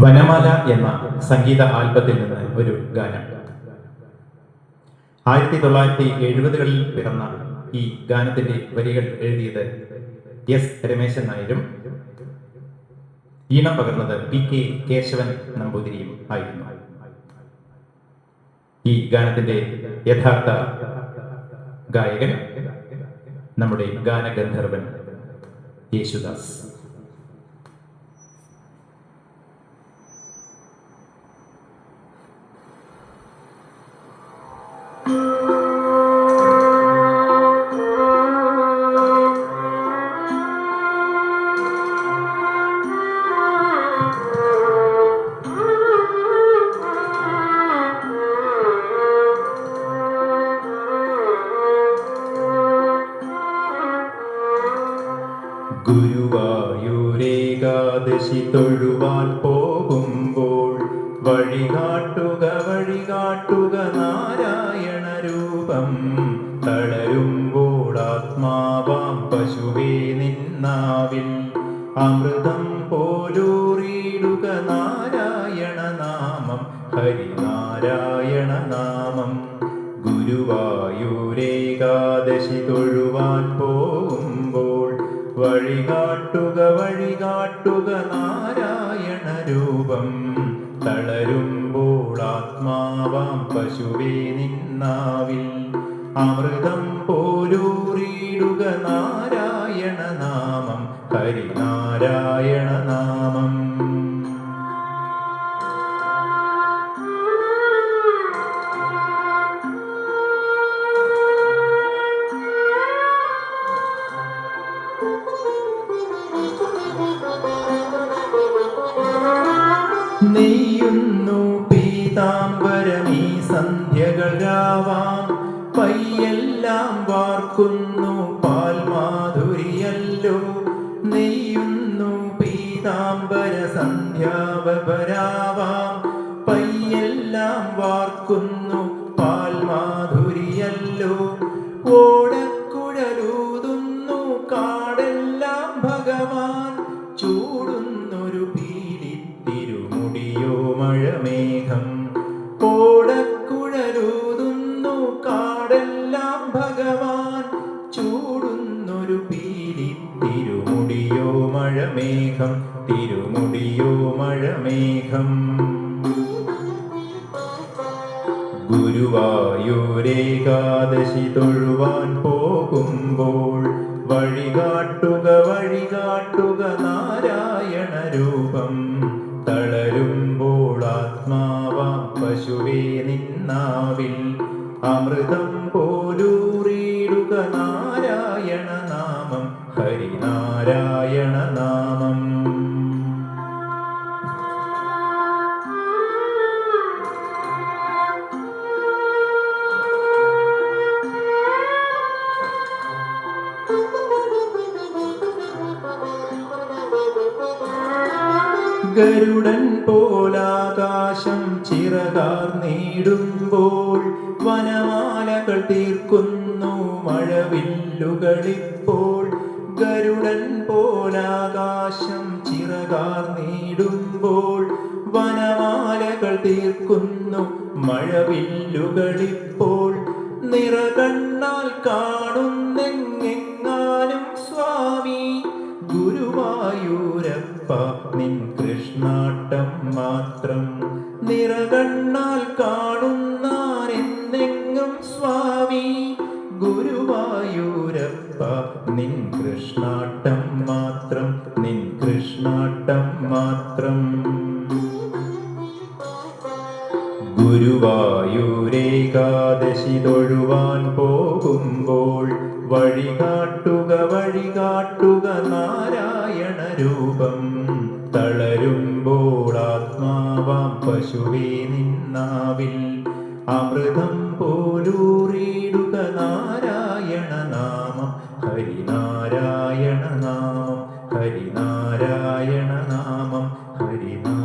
വനമാല എന്ന സംഗീത ആൽബത്തിൽ നിന്ന് ഒരു ഗാനം. 1970-കളിൽ പിറന്ന ഈ ഗാനത്തിന്റെ വരികൾ എഴുതിയത് എസ് രമേശൻ നായരും ഈണം പകർന്നത് PK കേശവൻ നമ്പൂതിരിയും ആയിരുന്നു. ഈ ഗാനത്തിന്റെ യഥാർത്ഥ ഗായകൻ നമ്മുടെ ഗാനഗന്ധർവൻ യേശുദാസ്. ഗുരുവായൂരേകാദശി തൊഴുവാൻ പോകുമ്പോൾ വഴികാട്ടുക നാരായണ രൂപം. തളരുമ്പോൾ ആത്മാവാം പശുവേ നിന്നാവിൽ അമൃതം പോലൂറിയിടുക നാരായണ നാമം, ഹരിനാരായണ നാമം. ഗുരുവായൂരേകാദശി തൊഴുവാൻ പോകുമ്പോൾ വഴികാട്ടുക നാരായണ രൂപം. തളരുമ്പോൾ ആത്മാവാം പശുവേ നിന്നാവിൽ അമൃതം പോലൂറിയിടുക നാരായണ നാമം, ഹരിനാരായണ നാമം. നെയ്യുന്നു പീതാംബരമീ സന്ധ്യകൾ രാവാം, പയ്യെല്ലാം വാർക്കുന്നു പാൽമാധുരിയല്ലോ. നെയ്യുന്നു പീതാംബര സന്ധ്യാവരാവാം, പയ്യെല്ലാം വാർക്കുന്നു പാൽമാധുരിയല്ലോ. ഓടക്കുഴലൂതുന്നു കാടെല്ലാം ഭഗവാൻ, ചൂടുന്നൊരു തിരുമുടിയോ മഴമേഘം. ഓടക്കുഴലൂതുന്നു കാടെല്ലാം ഭഗവാൻ, ചൂടുന്നൊരു തിരുമുടിയോ മഴമേഘം, തിരുമുടിയോ മഴമേഘം. ഗുരുവായൂരേകാദശി തൊഴുവാൻ പോകുമ്പോൾ വഴികാട്ടുക നാരായണ രൂപം. തളരുമ്പോൾ ആത്മാവാം പശുവേ നിന്നാവിൽ അമൃതം പോലൂറിയിടുക നാരായണ നാമം, ഹരിനാരായണ നാമം. ഗരുഡൻ പോലാകാശം ചിറകാർന്നിടുമ്പോൾ വനമാലകൾ തീർക്കുന്നു മഴവില്ലുകളിപ്പോൾ. ഗരുഡൻ പോലാകാശം ചിറകാർന്നിടുമ്പോൾ വനമാലകൾ തീർക്കുന്നു മഴവില്ലുകളിപ്പോൾ. നിറകണ്ണാൽ കാണുന്നെങ്ങാനും സ്വാമി ഗുരുവായൂരപ്പ നിൻ കൃഷ്ണാട്ടം മാത്രം. നിറകണ്ണാൽ കാണുന്നാനെന്നെങ്ങും സ്വാമി ഗുരുവായൂരപ്പ നിൻ കൃഷ്ണാട്ടം മാത്രം, നിൻ കൃഷ്ണാട്ടം മാത്രം. ഗുരുവായൂരേകാദശി തൊഴുവാൻ പോകുമ്പോൾ വഴികാട്ടുക നാരായണ രൂപം. തളരുമ്പോൾ ആത്മാവാം പശുവേ നിന്നാവിൽ അമൃതം പോലൂറിയിടുക നാരായണ നാമം, ഹരിനാരായണ നാമം, ഹരിനാരായണ നാമം, ഹരിനാരായണ.